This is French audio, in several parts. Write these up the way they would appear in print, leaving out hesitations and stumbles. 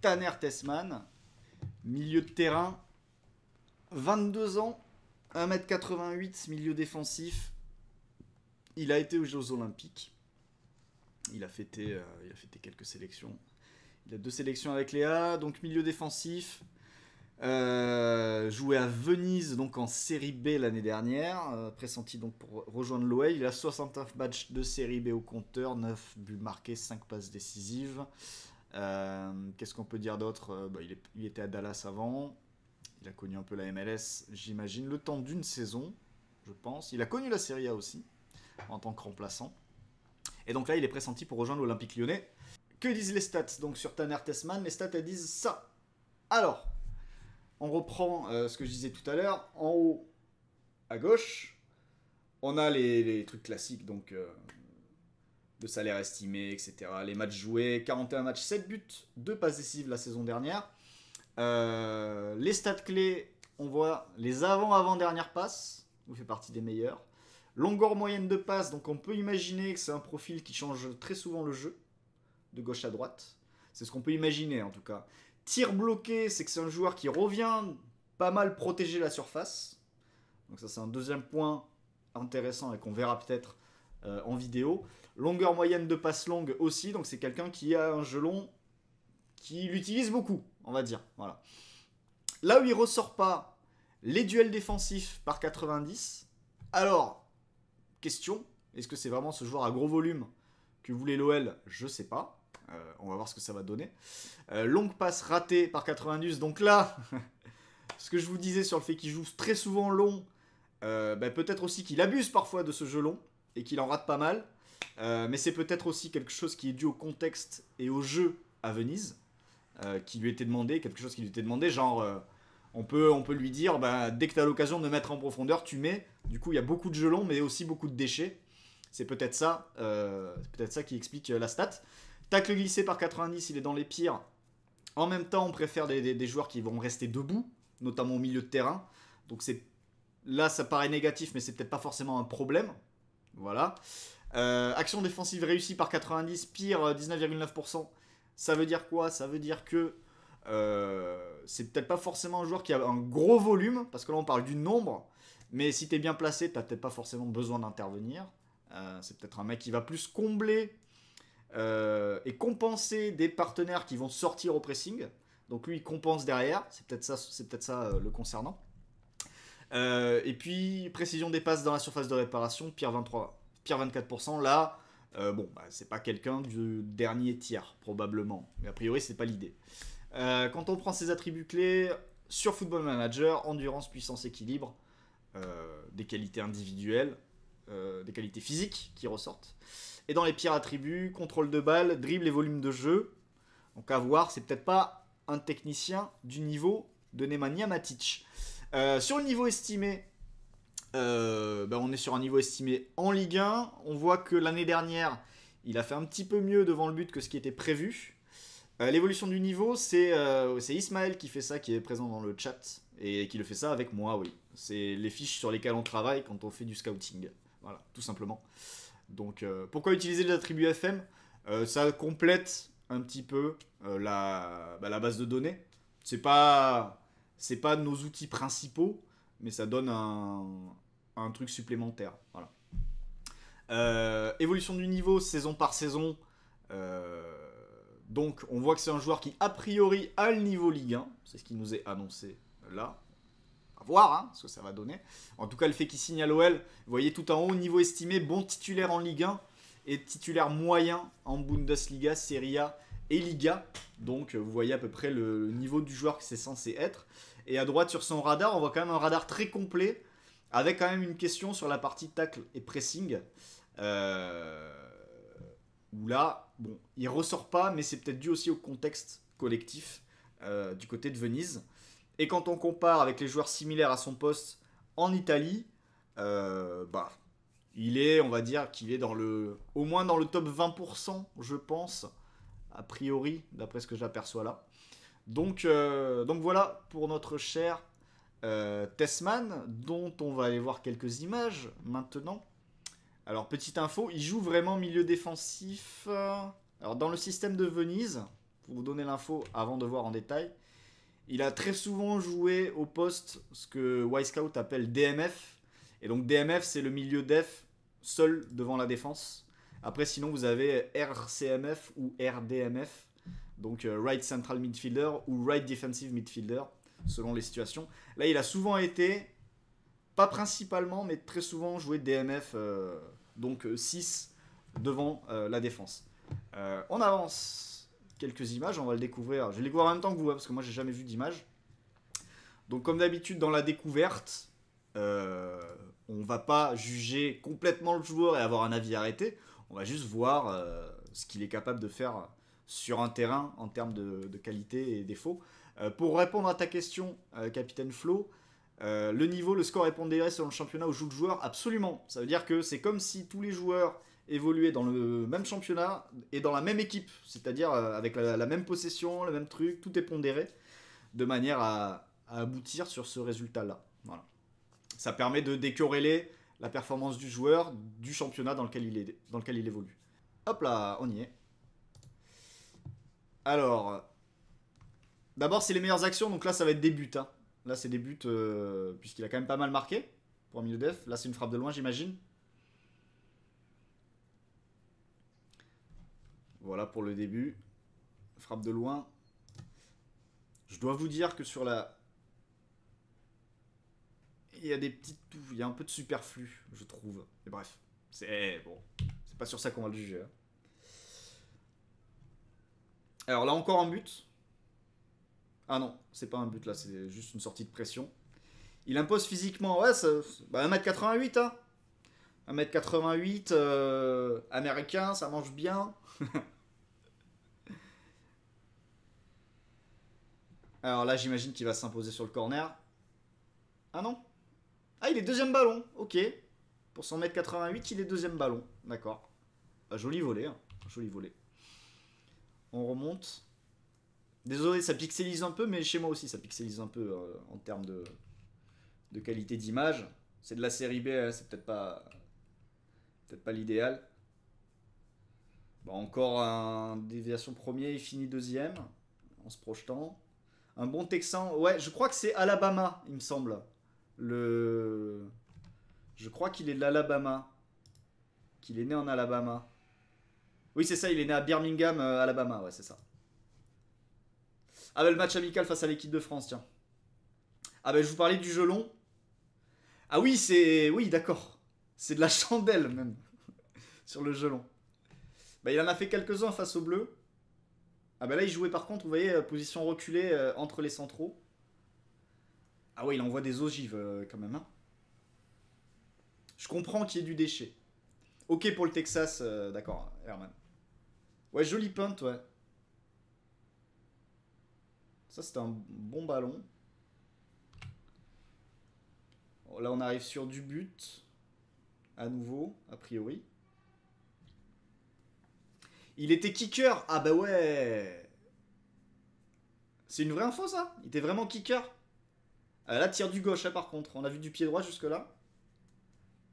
Tanner Tessmann, milieu de terrain, 22 ans, 1m88, milieu défensif. Il a été aux Jeux Olympiques. Il a fêté quelques sélections. Il a 2 sélections avec Léa, donc milieu défensif. Joué à Venise donc en Série B l'année dernière, pressenti donc pour rejoindre l'OL. Il a 69 matchs de Série B au compteur, 9 buts marqués, 5 passes décisives. Qu'est-ce qu'on peut dire d'autre? Il était à Dallas avant. Il a connu un peu la MLS, j'imagine, le temps d'une saison, je pense. Il a connu la Serie A aussi, en tant que remplaçant. Et donc là, il est pressenti pour rejoindre l'Olympique Lyonnais. Que disent les stats donc sur Tanner Tessmann? Les stats, elles disent ça. Alors, on reprend ce que je disais tout à l'heure. En haut, à gauche, on a les trucs classiques, donc le salaire estimé, etc. Les matchs joués, 41 matchs, 7 buts, 2 passes décisives la saison dernière. Les stats clés, on voit les avant-avant-dernières passes, il fait partie des meilleurs. Longueur moyenne de passe, donc on peut imaginer que c'est un profil qui change très souvent le jeu, de gauche à droite. C'est ce qu'on peut imaginer en tout cas. Tir bloqué, c'est que c'est un joueur qui revient pas mal protéger la surface. Donc ça c'est un deuxième point intéressant et qu'on verra peut-être en vidéo. Longueur moyenne de passe longue aussi, donc c'est quelqu'un qui a un jeu long qui l'utilise beaucoup, on va dire. Voilà. Là où il ressort pas, les duels défensifs par 90. Alors, question, est-ce que c'est vraiment ce joueur à gros volume que voulait l'OL? Je sais pas. On va voir ce que ça va donner. Longue passe ratée par 90. Donc là, ce que je vous disais sur le fait qu'il joue très souvent long, peut-être aussi qu'il abuse parfois de ce jeu long et qu'il en rate pas mal. Mais c'est peut-être aussi quelque chose qui est dû au contexte et au jeu à Venise, qui lui était demandé, quelque chose qui lui était demandé, genre on peut lui dire dès que tu as l'occasion de mettre en profondeur, tu mets. Du coup, il y a beaucoup de jeux longs, mais aussi beaucoup de déchets. C'est peut-être ça qui explique la stat. Tacle glissé par 90, il est dans les pires. En même temps, on préfère des joueurs qui vont rester debout, notamment au milieu de terrain. Donc là, ça paraît négatif, mais c'est peut-être pas forcément un problème. Voilà. Action défensive réussie par 90, pire 19,9%. Ça veut dire quoi? Ça veut dire que c'est peut-être pas forcément un joueur qui a un gros volume, parce que là on parle du nombre, mais si t'es bien placé, t'as peut-être pas forcément besoin d'intervenir. C'est peut-être un mec qui va plus combler et compenser des partenaires qui vont sortir au pressing. Donc lui il compense derrière, c'est peut-être ça le concernant. Et puis précision des passes dans la surface de réparation, pire 24%. Là, c'est pas quelqu'un du dernier tiers, probablement. Mais a priori, c'est pas l'idée. Quand on prend ses attributs clés, sur Football Manager, endurance, puissance, équilibre, des qualités individuelles, des qualités physiques qui ressortent. Et dans les pires attributs, contrôle de balle, dribble et volume de jeu. Donc à voir, c'est peut-être pas un technicien du niveau de Nemanja Matic. Sur le niveau estimé, on est sur un niveau estimé en Ligue 1. On voit que l'année dernière, il a fait un petit peu mieux devant le but que ce qui était prévu. L'évolution du niveau, c'est Ismaël qui fait ça, qui est présent dans le chat, et qui le fait ça avec moi, oui. C'est les fiches sur lesquelles on travaille quand on fait du scouting. Voilà, tout simplement. Donc, pourquoi utiliser les attributs FM? Ça complète un petit peu la base de données. C'est pas nos outils principaux, mais ça donne un truc supplémentaire. Voilà. Évolution du niveau, saison par saison. Donc, on voit que c'est un joueur qui, a priori, a le niveau Ligue 1. C'est ce qui nous est annoncé là. À voir ce que ça va donner. En tout cas, le fait qu'il signe à l'OL, vous voyez tout en haut, niveau estimé, bon titulaire en Ligue 1 et titulaire moyen en Bundesliga, Serie A et Liga. Donc, vous voyez à peu près le niveau du joueur que c'est censé être. Et à droite, sur son radar, on voit quand même un radar très complet, avec quand même une question sur la partie tacle et pressing. Où là, il ressort pas, mais c'est peut-être dû aussi au contexte collectif du côté de Venise. Et quand on compare avec les joueurs similaires à son poste en Italie, il est, on va dire, qu'il est au moins dans le top 20%, je pense, a priori, d'après ce que j'aperçois là. Donc voilà pour notre cher Tessmann, dont on va aller voir quelques images maintenant. Alors, petite info, il joue vraiment milieu défensif. Alors, dans le système de Venise, pour vous donner l'info avant de voir en détail. Il a très souvent joué au poste, ce que Wisecout appelle DMF. Et donc DMF, c'est le milieu def seul devant la défense. Après, sinon, vous avez RCMF ou RDMF. Donc Right Central Midfielder ou Right Defensive Midfielder, selon les situations. Là, il a souvent été, pas principalement, mais très souvent joué DMF, donc 6 devant la défense. On avance quelques images, on va le découvrir. Je vais les découvrir en même temps que vous, parce que moi, j'ai jamais vu d'image. Donc, comme d'habitude, dans la découverte, on va pas juger complètement le joueur et avoir un avis arrêté. On va juste voir ce qu'il est capable de faire sur un terrain en termes de qualité et défauts. Pour répondre à ta question, Capitaine Flo, le niveau, le score est pondéré selon le championnat où joue le joueur. Absolument. Ça veut dire que c'est comme si tous les joueurs évoluaient dans le même championnat et dans la même équipe. C'est-à-dire avec la même possession, le même truc, tout est pondéré de manière à aboutir sur ce résultat-là. Voilà. Ça permet de décorréler la performance du joueur du championnat dans lequel il évolue. Hop là, on y est. Alors, d'abord, c'est les meilleures actions. Donc là, ça va être des buts. Hein. Là, c'est des buts, puisqu'il a quand même pas mal marqué pour un milieu def. Là, c'est une frappe de loin, j'imagine. Voilà pour le début. Frappe de loin. Je dois vous dire que sur la... Il y a des petites... Il y a un peu de superflu, je trouve. Mais bref, c'est bon. C'est pas sur ça qu'on va le juger. Hein. Alors là, encore un but. Ah non, c'est pas un but là, c'est juste une sortie de pression. Il impose physiquement, ouais, 1m88, hein. 1m88, américain, ça mange bien. Alors là, j'imagine qu'il va s'imposer sur le corner. Ah non. Ah, il est deuxième ballon, ok. Pour son 1m88, il est deuxième ballon, d'accord. Bah, joli volet, hein. Joli volet. On remonte. Désolé, ça pixelise un peu, mais chez moi aussi, ça pixelise un peu en termes de qualité d'image. C'est de la série B, hein, c'est peut-être pas l'idéal. Bon, encore un déviation premier, il finit deuxième, en se projetant. Un bon Texan, ouais, je crois que c'est Alabama, il me semble. Je crois qu'il est de l'Alabama. Qu'il est né en Alabama. Oui, c'est ça, il est né à Birmingham, Alabama, ouais, c'est ça. Ah bah le match amical face à l'équipe de France, tiens. Ah bah je vous parlais du jeu long. Ah oui, c'est... Oui, d'accord. C'est de la chandelle, même. Sur le jeu long. Bah il en a fait quelques-uns face au bleu. Ah bah là, il jouait par contre, vous voyez, position reculée entre les centraux. Ah ouais, il envoie des ogives quand même, hein. Je comprends qu'il y ait du déchet. Ok pour le Texas, d'accord, Herman. Ouais, joli punt, ouais. Ça, c'est un bon ballon. Là, on arrive sur du but. À nouveau, a priori. Il était kicker. Ah bah ouais. C'est une vraie info, ça? Il était vraiment kicker? Ah, là, tire du gauche, hein, par contre. On a vu du pied droit jusque-là.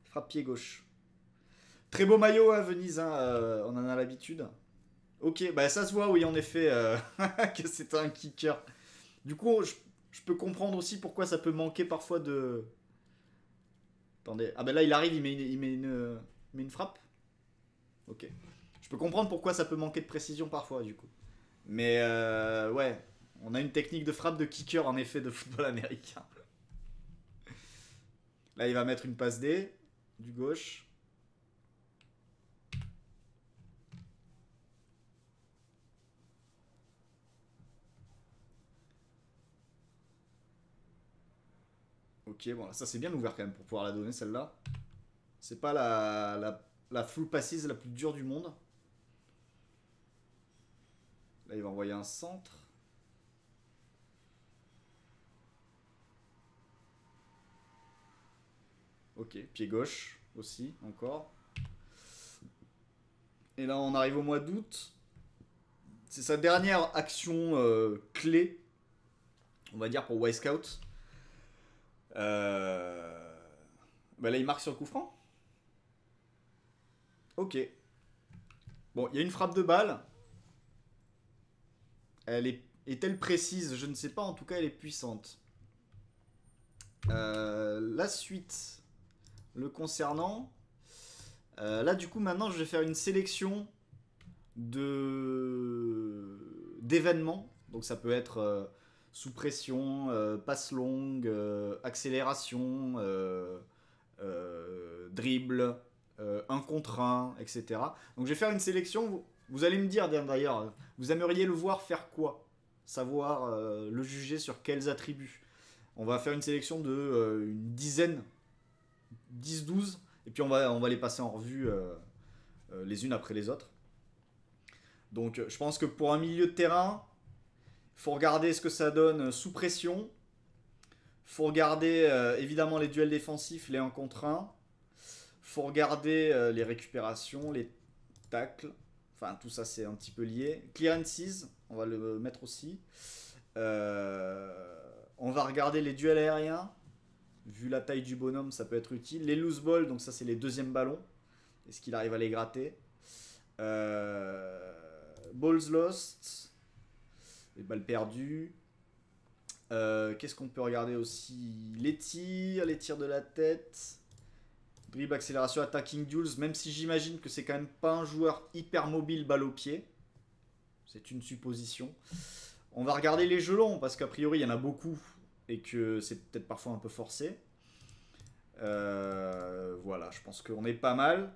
Frappe pied gauche. Très beau maillot à Venise, hein, on en a l'habitude. Ok, bah ça se voit, oui, en effet, que c'est un kicker. Du coup, je peux comprendre aussi pourquoi ça peut manquer parfois de... Attendez, ah bah là il arrive, il met une frappe. Ok. Je peux comprendre pourquoi ça peut manquer de précision parfois, du coup. Mais ouais, on a une technique de frappe de kicker, en effet, de football américain. Là, il va mettre une passe D, du gauche. Ok, bon, ça c'est bien ouvert quand même pour pouvoir la donner celle-là. C'est pas la full passes la plus dure du monde. Là, il va envoyer un centre. Ok, pied gauche aussi, encore. Et là, on arrive au mois d'août. C'est sa dernière action clé, on va dire, pour Wisecout. Bah là, il marque sur le coup franc. Ok. Bon, il y a une frappe de balle. Est-elle précise? Je ne sais pas, en tout cas elle est puissante. La suite le concernant. Là du coup maintenant je vais faire une sélection d'événements. Donc ça peut être sous pression, passe longue, accélération, dribble, 1 contre 1, etc. Donc je vais faire une sélection. Vous allez me dire d'ailleurs, vous aimeriez le voir faire quoi? Savoir le juger sur quels attributs. On va faire une sélection de une dizaine, 10-12, et puis on va les passer en revue les unes après les autres. Donc je pense que pour un milieu de terrain, il faut regarder ce que ça donne sous pression. Il faut regarder évidemment les duels défensifs, les 1 contre 1. Il faut regarder les récupérations, les tacles. Enfin, tout ça, c'est un petit peu lié. Clearances, on va le mettre aussi. On va regarder les duels aériens. Vu la taille du bonhomme, ça peut être utile. Les loose balls, donc ça, c'est les deuxièmes ballons. Est-ce qu'il arrive à les gratter? Balls lost. Les balles perdues. Qu'est-ce qu'on peut regarder aussi? Les tirs de la tête. Dribble, accélération, attacking duels. Même si j'imagine que c'est quand même pas un joueur hyper mobile balle au pied. C'est une supposition. On va regarder les jeux longs parce qu'a priori il y en a beaucoup et que c'est peut-être parfois un peu forcé. Voilà, je pense qu'on est pas mal.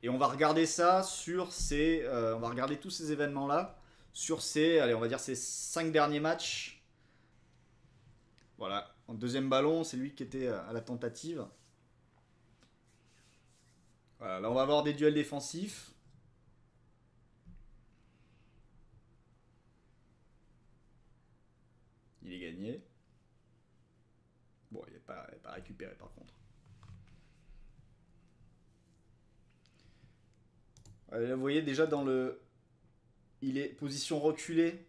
Et on va regarder ça sur ces... on va regarder tous ces événements-là sur ces... Allez, on va dire ces 5 derniers matchs. Voilà, en deuxième ballon, c'est lui qui était à la tentative. Voilà, là on va avoir des duels défensifs. Il est gagné. Bon, il n'est pas récupéré par contre. Là, vous voyez déjà dans le... Il est position reculée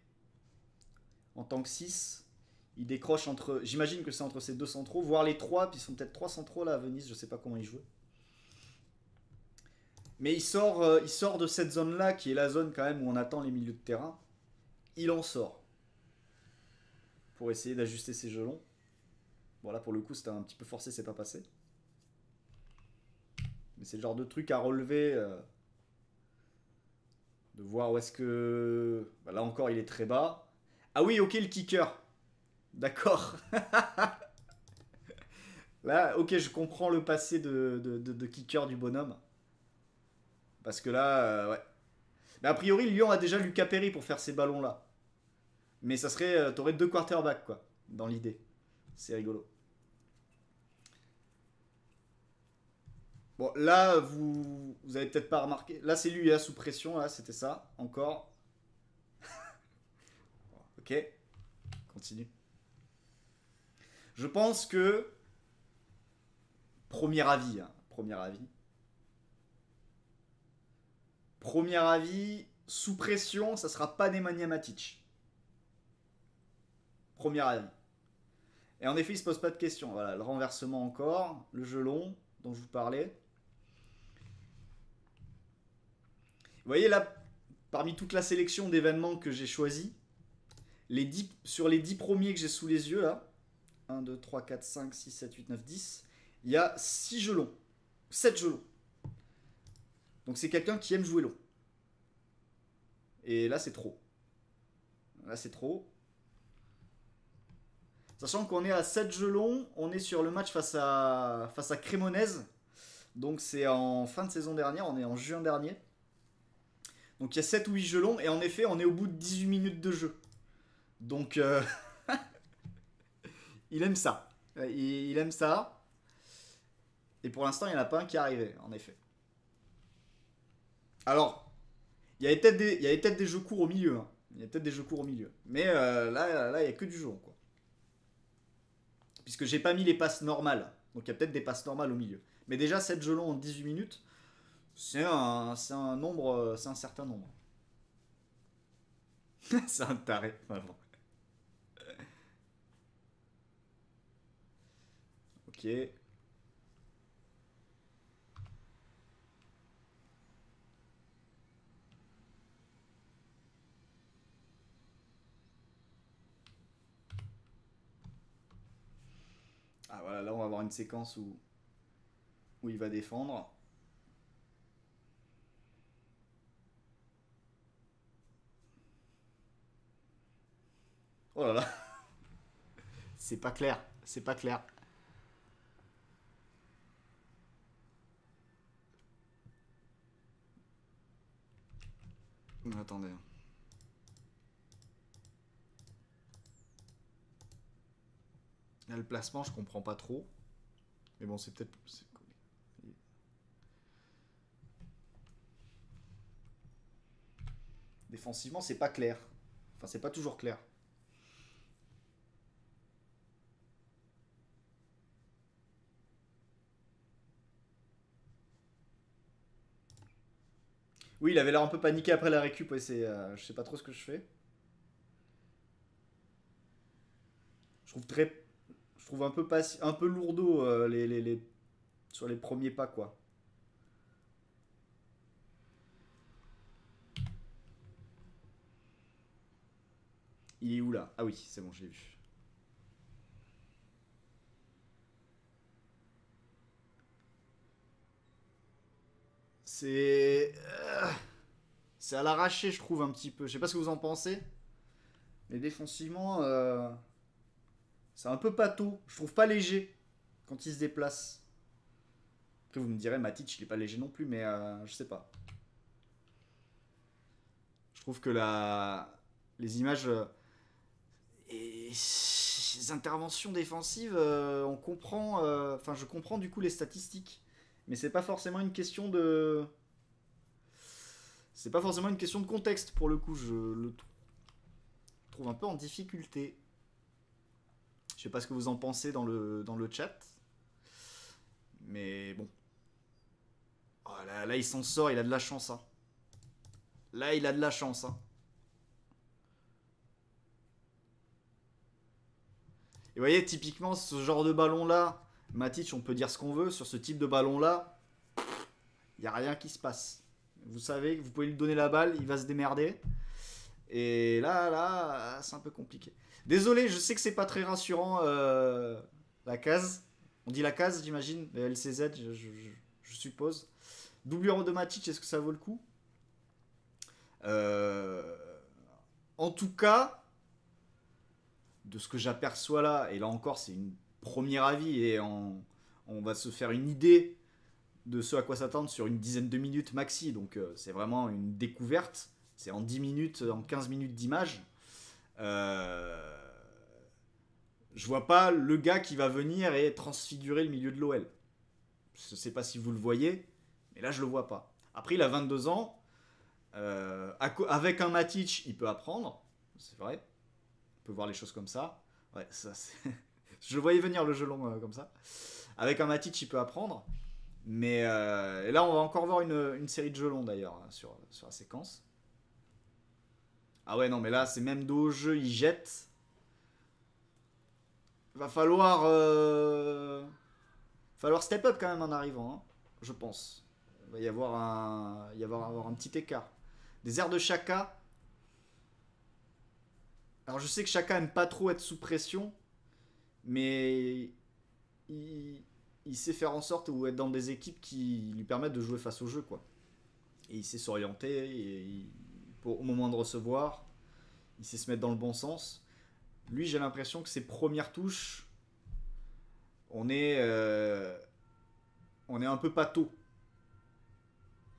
en tant que 6. Il décroche entre... J'imagine que c'est entre ces 2 centraux, voire les 3, puis ils sont peut-être 3 centraux là à Venise, je sais pas comment il joue. Mais il sort de cette zone-là, qui est la zone quand même où on attend les milieux de terrain. Il en sort. Pour essayer d'ajuster ses gelons. Bon là pour le coup c'était un petit peu forcé, c'est pas passé. Mais c'est le genre de truc à relever. De voir où est-ce que... Bah, là encore il est très bas. Ah oui, ok, le kicker. D'accord. Là, ok, je comprends le passé de kicker du bonhomme. Parce que là, ouais. Mais a priori, Lyon a déjà Lucas Perry pour faire ces ballons-là. Mais ça serait... T'aurais 2 quarterbacks, quoi, dans l'idée. C'est rigolo. Bon, là, vous avez peut-être pas remarqué. Là, c'est lui, sous pression, là, c'était ça. Encore. Ok. Continue. Je pense que... Premier avis, hein, premier avis. Premier avis, sous pression, ça sera pas Nemanja Matic. Premier avis. Et en effet, il se pose pas de questions. Voilà, le renversement encore, le jeu long dont je vous parlais. Vous voyez là, parmi toute la sélection d'événements que j'ai choisi, sur les 10 premiers que j'ai sous les yeux là, 1, 2, 3, 4, 5, 6, 7, 8, 9, 10, il y a 6 jeux longs. 7 jeux longs. Donc c'est quelqu'un qui aime jouer long. Et là c'est trop. Là c'est trop. Sachant qu'on est à 7 jeux longs, on est sur le match face à Cremonese. Donc c'est en fin de saison dernière, on est en juin dernier. Donc il y a 7 ou 8 jeux longs, et en effet on est au bout de 18 minutes de jeu. Donc il aime ça. Il aime ça. Et pour l'instant il n'y en a pas un qui est arrivé, en effet. Alors, il y avait peut-être des jeux courts au milieu. Hein. Il y a peut-être des jeux courts au milieu. Mais là, il n'y a que du jeu, quoi. Puisque j'ai pas mis les passes normales. Donc il y a peut-être des passes normales au milieu. Mais déjà, 7 jeux longs en 18 minutes, c'est un nombre, c'est un certain nombre. C'est un taré, vraiment. Ok. une séquence où il va défendre. Oh là là. C'est pas clair. C'est pas clair. Attendez. Là, le placement, je comprends pas trop. Mais bon, c'est peut-être... Défensivement, c'est pas clair. Enfin, c'est pas toujours clair. Oui, il avait l'air un peu paniqué après la récup. Ouais, je sais pas trop ce que je fais. Je trouve un peu, un peu lourdeau sur les premiers pas, quoi. Il est où là? Ah oui, c'est bon, je l'ai vu. C'est. C'est à l'arraché, je trouve, un petit peu. Je sais pas ce que vous en pensez. Mais défensivement, c'est un peu pâteau. Je trouve pas léger quand il se déplace. Après, vous me direz, Matic, il est pas léger non plus, mais je sais pas. Je trouve que les images et les interventions défensives, on comprend. Enfin, je comprends du coup les statistiques, mais c'est pas forcément une question de. C'est pas forcément une question de contexte pour le coup. Je le trouve un peu en difficulté. Je sais pas ce que vous en pensez dans le chat, mais bon. Oh, là, il s'en sort, il a de la chance. Hein. Là, il a de la chance. Hein. Et vous voyez, typiquement, ce genre de ballon-là, Matic, on peut dire ce qu'on veut, sur ce type de ballon-là, il n'y a rien qui se passe. Vous savez que vous pouvez lui donner la balle, il va se démerder. Et là, c'est un peu compliqué. Désolé, je sais que c'est pas très rassurant, la case. On dit la case, j'imagine, le LCZ, je suppose. Doublure de Matic, est-ce que ça vaut le coup? En tout cas, de ce que j'aperçois là, et là encore c'est une première avis et on va se faire une idée de ce à quoi s'attendre sur une dizaine de minutes maxi, donc c'est vraiment une découverte, c'est en 10 minutes, en 15 minutes d'image. Je vois pas le gars qui va venir et transfigurer le milieu de l'OL. Je sais pas si vous le voyez, mais là je le vois pas. Après il a 22 ans, avec un Matic il peut apprendre, c'est vrai. On peut voir les choses comme ça. Ouais, ça c'est. Je le voyais venir le jeu long comme ça. Avec un Matic, il peut apprendre. Mais et là, on va encore voir une série de jeux longs d'ailleurs sur la séquence. Ah ouais, non, mais là, c'est même dos au jeu, il jette. Va falloir step up quand même en arrivant, hein, je pense. Il va y avoir avoir un petit écart. Des airs de Chaka. Alors je sais que Chaka aime pas trop être sous pression, mais il sait faire en sorte ou être dans des équipes qui lui permettent de jouer face au jeu, quoi. Et il sait s'orienter, au moment de recevoir, il sait se mettre dans le bon sens. Lui, j'ai l'impression que ses premières touches, on est un peu pâteau.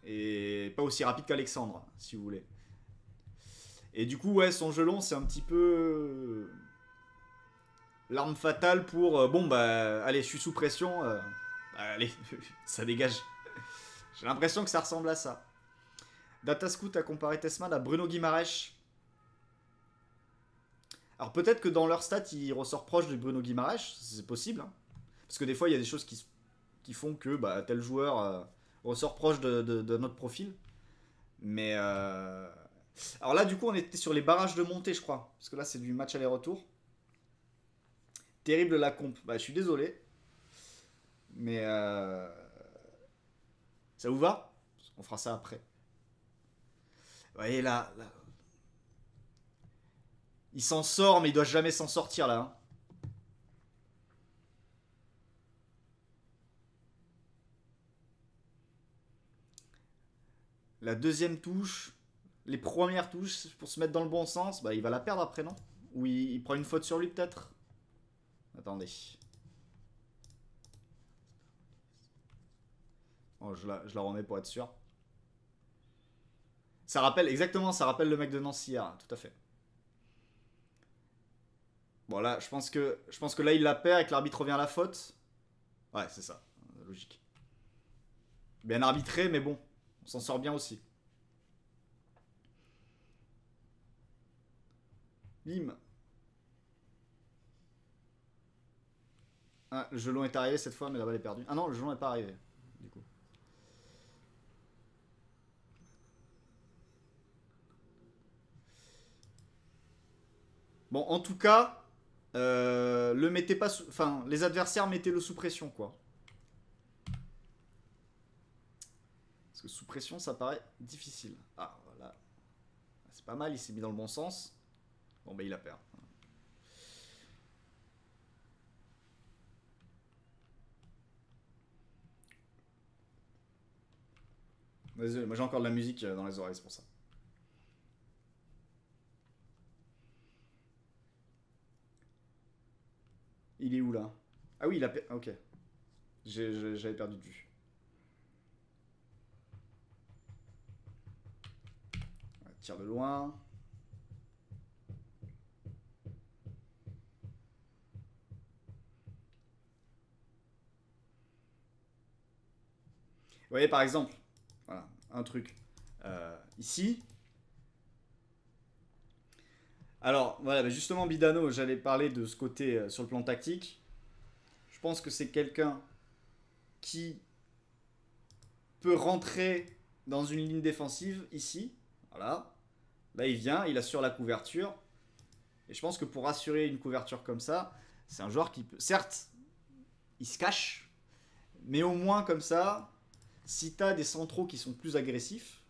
Et pas aussi rapide qu'Alexandre, si vous voulez. Et du coup, ouais, son jeu long, c'est un petit peu l'arme fatale pour bon bah allez, je suis sous pression, allez, ça dégage. J'ai l'impression que ça ressemble à ça. Datascoot a comparé Tessman à Bruno Guimaraes. Alors peut-être que dans leur stat, il ressort proche de Bruno Guimaraes, c'est possible. Hein. Parce que des fois, il y a des choses qui font que bah, tel joueur ressort proche de notre profil. Mais alors là, du coup, on était sur les barrages de montée, je crois. Parce que là, c'est du match aller-retour. Terrible la comp. Bah, je suis désolé. Mais ça vous va? On fera ça après. Vous voyez là. Il s'en sort, mais il doit jamais s'en sortir là. Hein. la deuxième touche, les premières touches pour se mettre dans le bon sens, bah il va la perdre après, non? Ou il prend une faute sur lui peut-être? Attendez. Oh, je la remets pour être sûr. Ça rappelle, exactement, ça rappelle le mec de Nancy hier, tout à fait. Bon là, je pense que là il la perd et que l'arbitre revient à la faute. Ouais, c'est ça, logique. Bien arbitré, mais bon, on s'en sort bien aussi. Bim. Ah, le gelon est arrivé cette fois, mais la balle est perdue. Ah non, le gelon n'est pas arrivé, du coup. Bon, en tout cas, le mettez pas sous... Enfin, les adversaires, mettez-le sous pression, quoi. Parce que sous pression, ça paraît difficile. Ah, voilà. C'est pas mal, il s'est mis dans le bon sens. Bon, bah, il a perdu. Désolé, moi j'ai encore de la musique dans les oreilles, c'est pour ça. Il est où, là? Ah oui, il a perdu... Ok. J'avais perdu de vue. Tire de loin. Vous voyez, par exemple, voilà, un truc. Ici. Alors, voilà, bah, justement, Bidano, j'allais parler de ce côté sur le plan tactique. Je pense que c'est quelqu'un qui peut rentrer dans une ligne défensive ici. Voilà. Là, il vient, il assure la couverture. Et je pense que pour assurer une couverture comme ça, c'est un joueur qui peut... Certes, il se cache. Mais au moins, comme ça, si tu as des centraux qui sont plus agressifs,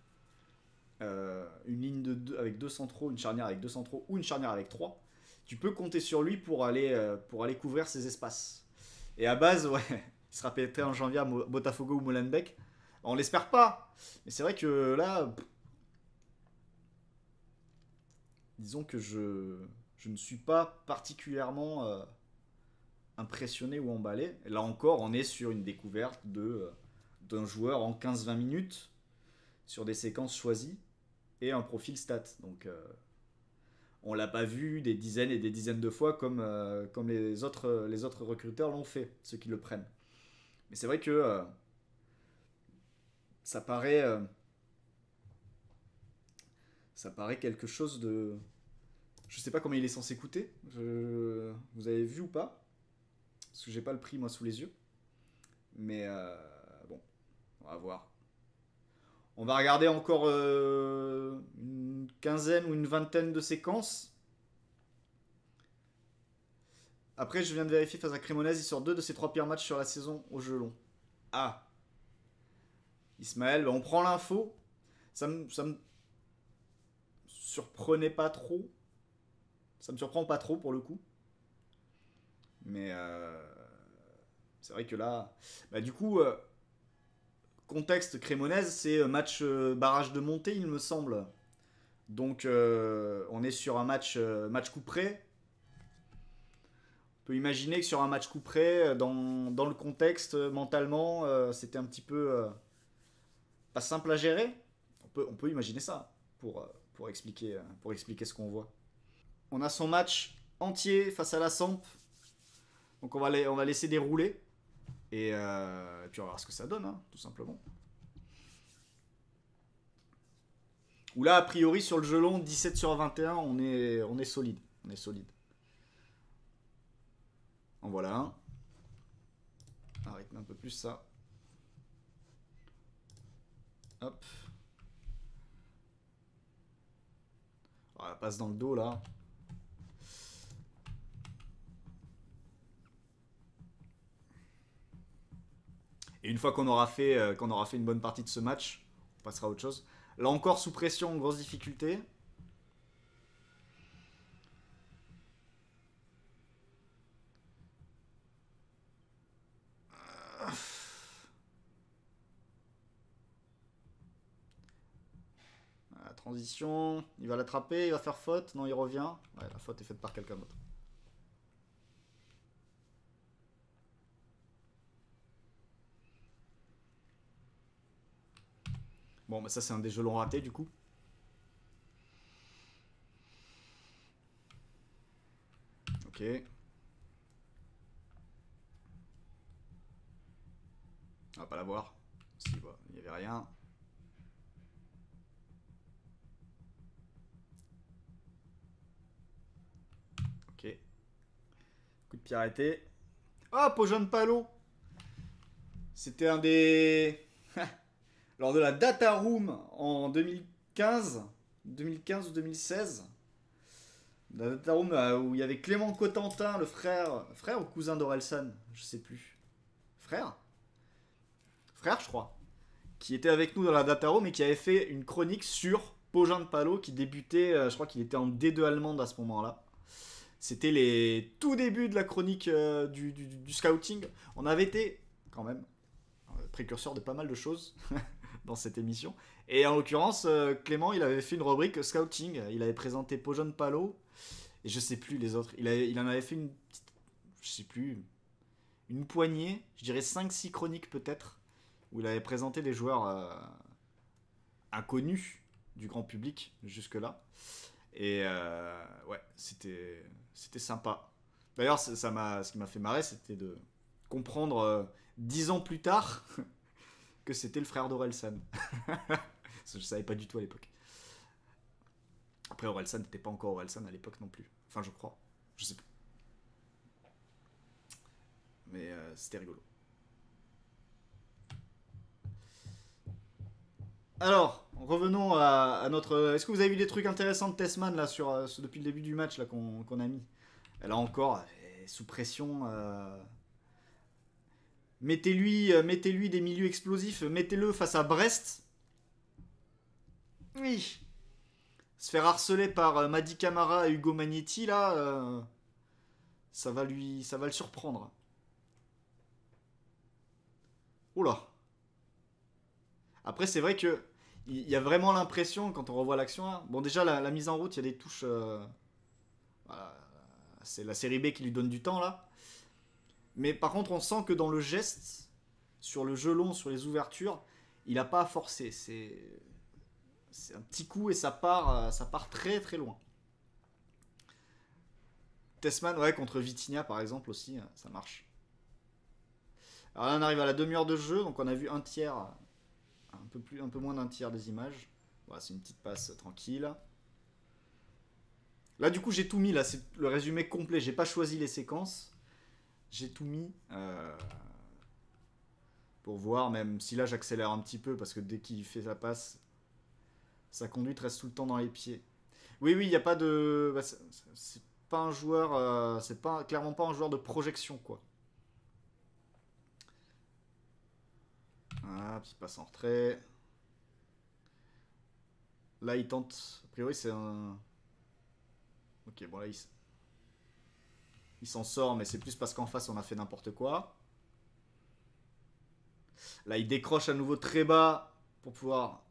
une ligne de deux, avec deux centraux, une charnière avec deux centraux ou une charnière avec trois, tu peux compter sur lui pour aller couvrir ces espaces. Et à base, ouais, il sera pété en janvier à Botafogo ou Molenbeek. On l'espère pas. Mais c'est vrai que là, disons que je ne suis pas particulièrement impressionné ou emballé. Et là encore, on est sur une découverte d'un joueur en 15-20 minutes sur des séquences choisies et un profil stat. Donc on l'a pas vu des dizaines et des dizaines de fois comme les autres recruteurs l'ont fait, ceux qui le prennent. Mais c'est vrai que ça paraît ça paraît quelque chose de... Je sais pas comment il est censé coûter. Vous avez vu ou pas? Parce que j'ai pas le prix moi sous les yeux. Mais bon, on va voir. On va regarder encore une quinzaine ou une vingtaine de séquences. Après, je viens de vérifier face à Cremonese, il sort 2 de ses 3 pires matchs sur la saison au jeu long. Ah, Ismaël, bah, on prend l'info. Ça me surprenait pas trop. Ça me surprend pas trop pour le coup. Mais c'est vrai que là. Bah, du coup, contexte Cremonese, c'est match barrage de montée, il me semble. Donc on est sur un match coup près. On peut imaginer que sur un match coup près, dans le contexte, mentalement, c'était un petit peu pas simple à gérer. On peut imaginer ça pour expliquer ce qu'on voit. On a son match entier face à la Samp. Donc on va laisser dérouler. Et puis on va voir ce que ça donne, hein, tout simplement. Où là, a priori, sur le jeu long, 17 sur 21, on est solide. On est solide. En voilà un. Arrête un peu plus ça. Hop. Voilà, passe dans le dos là. Et une fois qu'on aura fait une bonne partie de ce match, on passera à autre chose. Là encore sous pression, grosse difficulté. Transition, il va l'attraper, il va faire faute. Non, il revient. Ouais, la faute est faite par quelqu'un d'autre. Bon, bah ça c'est un des gelons ratés du coup. Ok. On va pas l'avoir. Si, bah, il n'y avait rien. Ok. Coup de pied arrêté. Oh, Pojon Palo. C'était un des... Lors de la Data Room en 2015 ou 2016. La Data Room où il y avait Clément Cotentin, le frère ou cousin d'Orelsan, je sais plus. Frère, je crois. Qui était avec nous dans la Data Room et qui avait fait une chronique sur Pojon Palo qui débutait, je crois qu'il était en D2 allemande à ce moment-là. C'était les tout débuts de la chronique du scouting. On avait été, quand même, précurseur de pas mal de choses dans cette émission. Et en l'occurrence, Clément, il avait fait une rubrique scouting. Il avait présenté Pojon Palo. Et je sais plus les autres. Il en avait fait une petite, je sais plus, une poignée, je dirais 5-6 chroniques peut-être, où il avait présenté des joueurs inconnus du grand public jusque-là. Et ouais, c'était sympa. D'ailleurs, ce qui m'a fait marrer, c'était de comprendre 10 ans plus tard que c'était le frère d'Orelsan. Je savais pas du tout à l'époque. Après, Orelsan n'était pas encore Orelsan à l'époque non plus. Enfin, je crois. Je sais plus. Mais c'était rigolo. Alors, revenons à notre... Est-ce que vous avez vu des trucs intéressants de Tessman là, depuis le début du match là, qu'on a mis? Là encore, sous pression... Mettez-lui des milieux explosifs. Mettez-le face à Brest. Oui. Se faire harceler par Madi Camara et Hugo Magnetti, là... ça va le surprendre. Oula. Après, c'est vrai que il y a vraiment l'impression, quand on revoit l'action, là, bon, déjà, la mise en route, il y a des touches. Voilà, c'est la série B qui lui donne du temps, là. Mais par contre, on sent que dans le geste, sur le jeu long, sur les ouvertures, il n'a pas à forcer. C'est un petit coup et ça part très très loin. Tessman, ouais, contre Vitinha, par exemple, aussi, ça marche. Alors là, on arrive à la demi-heure de jeu, donc on a vu un tiers. Un peu moins d'un tiers des images. Voilà, c'est une petite passe tranquille. Là, du coup, j'ai tout mis. Là, c'est le résumé complet. J'ai pas choisi les séquences. J'ai tout mis. Pour voir, même si là, j'accélère un petit peu parce que dès qu'il fait sa passe, sa conduite reste tout le temps dans les pieds. Oui, il n'y a pas de. Bah, c'est pas un joueur. C'est pas, clairement pas un joueur de projection, quoi. Voilà, petite passe en retrait. Là, il tente. A priori, c'est un. Ok, bon, là, il s'en sort, mais c'est plus parce qu'en face, on a fait n'importe quoi. Là, il décroche à nouveau très bas pour pouvoir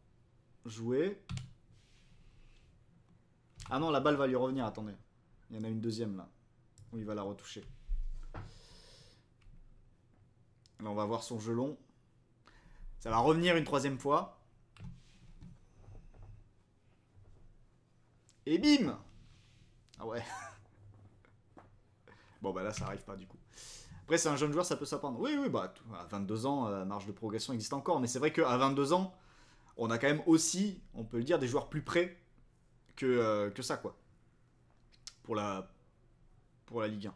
jouer. Ah non, la balle va lui revenir, attendez. Il y en a une deuxième, là. Où il va la retoucher. Là, on va voir son jeu long. Ça va revenir une troisième fois. Et bim! Ah ouais. Bon, bah là, ça arrive pas, du coup. Après, c'est un jeune joueur, ça peut s'apprendre. Oui, bah, à 22 ans, marge de progression existe encore. Mais c'est vrai qu'à 22 ans, on a quand même aussi, on peut le dire, des joueurs plus près que ça, quoi. Pour la Ligue 1.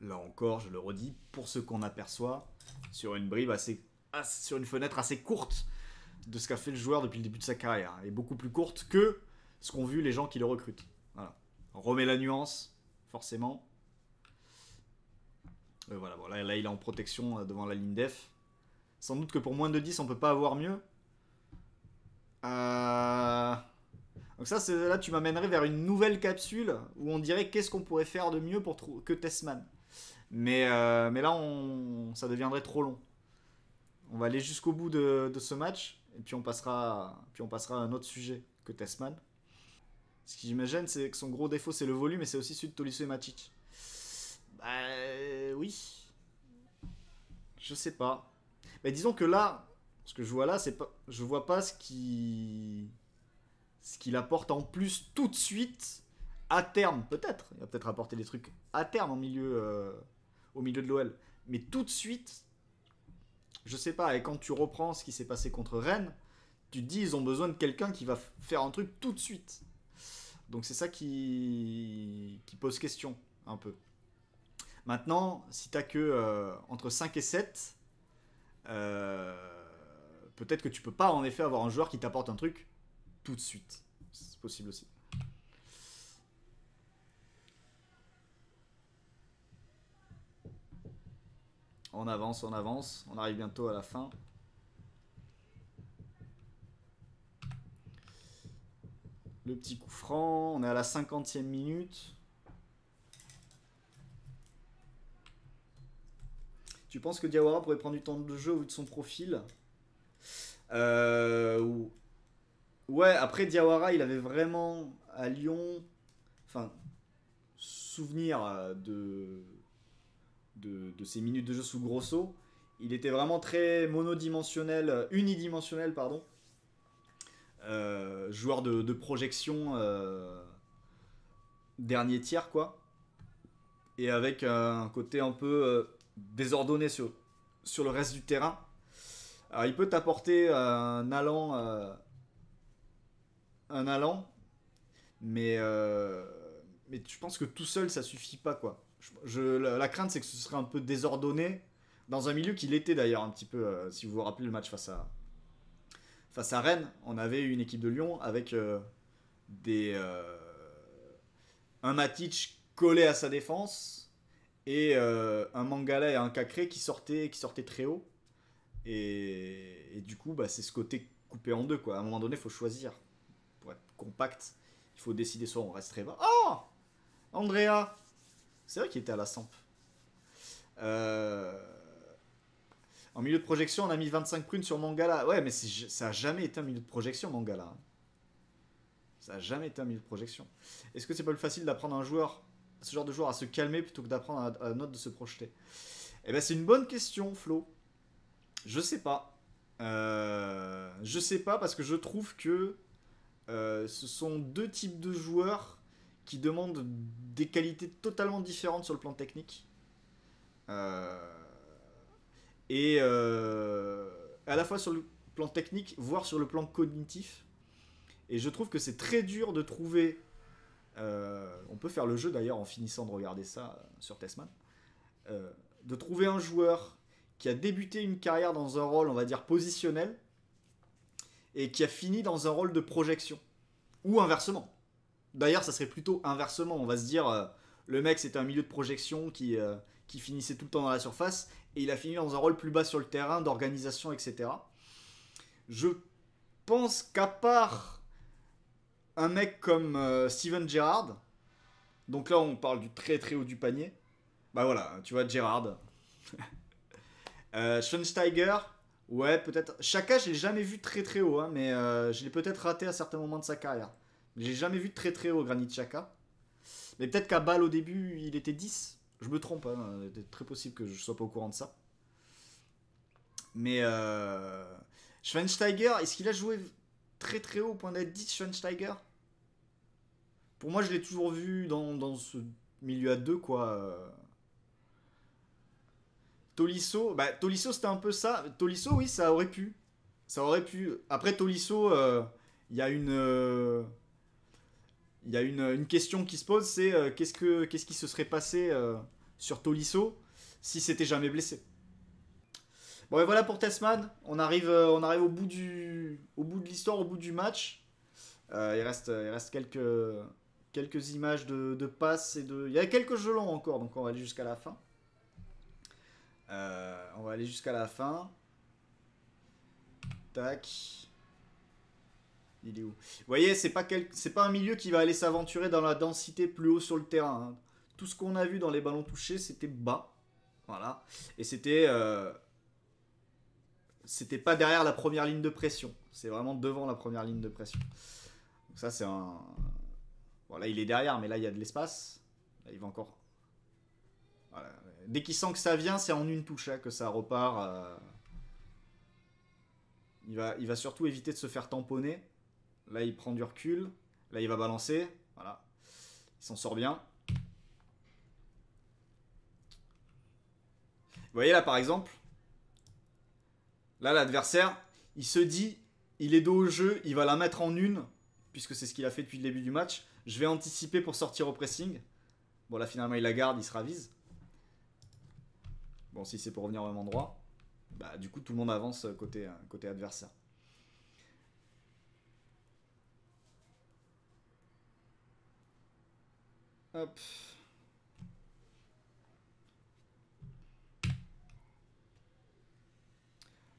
Là encore, je le redis, pour ce qu'on aperçoit, sur une bribe sur une fenêtre assez courte de ce qu'a fait le joueur depuis le début de sa carrière. Et beaucoup plus courte que ce qu'ont vu les gens qui le recrutent. Voilà. On remet la nuance, forcément. Voilà, bon, là, il est en protection devant la ligne def. Sans doute que pour moins de 10, on peut pas avoir mieux. Donc ça, là, tu m'amènerais vers une nouvelle capsule où on dirait qu'est-ce qu'on pourrait faire de mieux que Tessman. Mais là, ça deviendrait trop long. On va aller jusqu'au bout de ce match et puis on passera à un autre sujet que Tessman. Ce qui j'imagine, c'est que son gros défaut, c'est le volume, et c'est aussi celui de Tolisso et Matic. Bah oui. Je sais pas. Mais disons que là, ce que je vois là, c'est pas, je vois pas ce qu'il apporte en plus tout de suite à terme. Peut-être, il va peut-être apporter des trucs à terme au milieu de l'OL. Mais tout de suite, je sais pas. Et quand tu reprends ce qui s'est passé contre Rennes, tu te dis ils ont besoin de quelqu'un qui va faire un truc tout de suite. Donc c'est ça qui pose question un peu. Maintenant, si t'as que entre 5 et 7, peut-être que tu peux pas en effet avoir un joueur qui t'apporte un truc tout de suite. C'est possible aussi. On avance, on avance. On arrive bientôt à la fin. Le petit coup franc. On est à la 50e minute. Tu penses que Diawara pourrait prendre du temps de jeu au vu de son profil? Ouais, après Diawara, il avait vraiment à Lyon, enfin, souvenir de ses minutes de jeu sous Grosso. Il était vraiment très monodimensionnel, unidimensionnel, pardon. Joueur de projection dernier tiers, quoi. Et avec un côté un peu désordonné sur le reste du terrain. Alors, il peut t'apporter un allant, mais je pense que tout seul ça suffit pas, quoi. La crainte, c'est que ce serait un peu désordonné dans un milieu qui l'était d'ailleurs un petit peu. Si vous vous rappelez le match face à Rennes, on avait une équipe de Lyon avec un Matic collé à sa défense et un Mangala et un Cacré qui sortaient très haut. Et du coup, bah, c'est ce côté coupé en deux, quoi. À un moment donné, il faut choisir. Pour être compact, il faut décider soit on reste très bas. Oh, Andrea, c'est vrai qu'il était à la Samp. En milieu de projection, on a mis 25 prunes sur Mangala. Ouais, mais ça a jamais été un milieu de projection, Mangala. Ça a jamais été un milieu de projection. Est-ce que c'est pas plus facile d'apprendre ce genre de joueur à se calmer plutôt que d'apprendre à la note de se projeter? Eh ben, c'est une bonne question, Flo. Je sais pas. Je sais pas parce que je trouve que ce sont deux types de joueurs qui demandent des qualités totalement différentes sur le plan technique. Et à la fois sur le plan technique, voire sur le plan cognitif. Et je trouve que c'est très dur de trouver... on peut faire le jeu d'ailleurs en finissant de regarder ça sur Tessman. De trouver un joueur qui a débuté une carrière dans un rôle, on va dire, positionnel, et qui a fini dans un rôle de projection. Ou inversement. D'ailleurs, ça serait plutôt inversement. On va se dire, le mec, c'était un milieu de projection qui finissait tout le temps dans la surface, et il a fini dans un rôle plus bas sur le terrain, d'organisation, etc. Je pense qu'à part un mec comme Steven Gerrard, donc là, on parle du très très haut du panier, bah voilà, tu vois, Gerrard... Schweinsteiger, ouais, peut-être. Chaka, je l'ai jamais vu très très haut, hein, mais je l'ai peut-être raté à certains moments de sa carrière. J'ai jamais vu très très haut Granit Xhaka. Mais peut-être qu'à Bâle au début, il était 10. Je me trompe, hein, c'est très possible que je sois pas au courant de ça. Mais Schweinsteiger, est-ce qu'il a joué très très haut au point d'être 10, Schweinsteiger? Pour moi, je l'ai toujours vu dans ce milieu à 2, quoi. Tolisso, bah, Tolisso c'était un peu ça. Tolisso, oui, ça aurait pu. Ça aurait pu. Après Tolisso, il y a une question qui se pose, c'est qu'est-ce qui se serait passé sur Tolisso si c'était jamais blessé. Bon, et voilà pour Tessman. On arrive au bout de l'histoire, au bout du match. Il reste quelques images de passes il y a quelques jeux longs encore, donc on va aller jusqu'à la fin. Tac. Il est où? Vous voyez, c'est pas un milieu qui va aller s'aventurer dans la densité plus haut sur le terrain, hein. Tout ce qu'on a vu dans les ballons touchés, c'était bas. Voilà. Et c'était pas derrière la première ligne de pression. C'est vraiment devant la première ligne de pression. Ça, c'est un... Bon, là, il est derrière, mais là, il y a de l'espace. Là, il va encore... Voilà. Dès qu'il sent que ça vient, c'est en une touche, hein, que ça repart. Il va surtout éviter de se faire tamponner. Là, il prend du recul. Là, il va balancer. Voilà. Il s'en sort bien. Vous voyez, là, par exemple, là, l'adversaire, il se dit, il est dos au jeu, il va la mettre en une, puisque c'est ce qu'il a fait depuis le début du match. Je vais anticiper pour sortir au pressing. Bon, là, finalement, il la garde, il se ravise. Bon, si c'est pour revenir au même endroit, bah, du coup, tout le monde avance côté adversaire. Hop.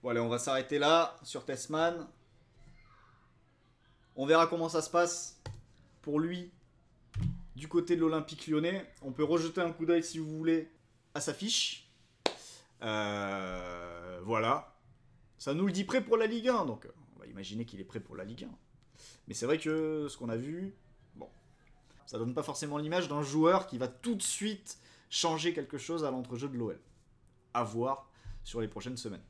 Bon, allez, on va s'arrêter là sur Tessman. On verra comment ça se passe pour lui du côté de l'Olympique Lyonnais. On peut rejeter un coup d'œil si vous voulez à sa fiche. Voilà. Ça nous le dit prêt pour la Ligue 1, donc on va imaginer qu'il est prêt pour la Ligue 1. Mais c'est vrai que ce qu'on a vu, bon, ça donne pas forcément l'image d'un joueur qui va tout de suite changer quelque chose à l'entrejeu de l'OL. À voir sur les prochaines semaines.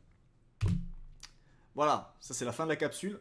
Voilà, ça c'est la fin de la capsule.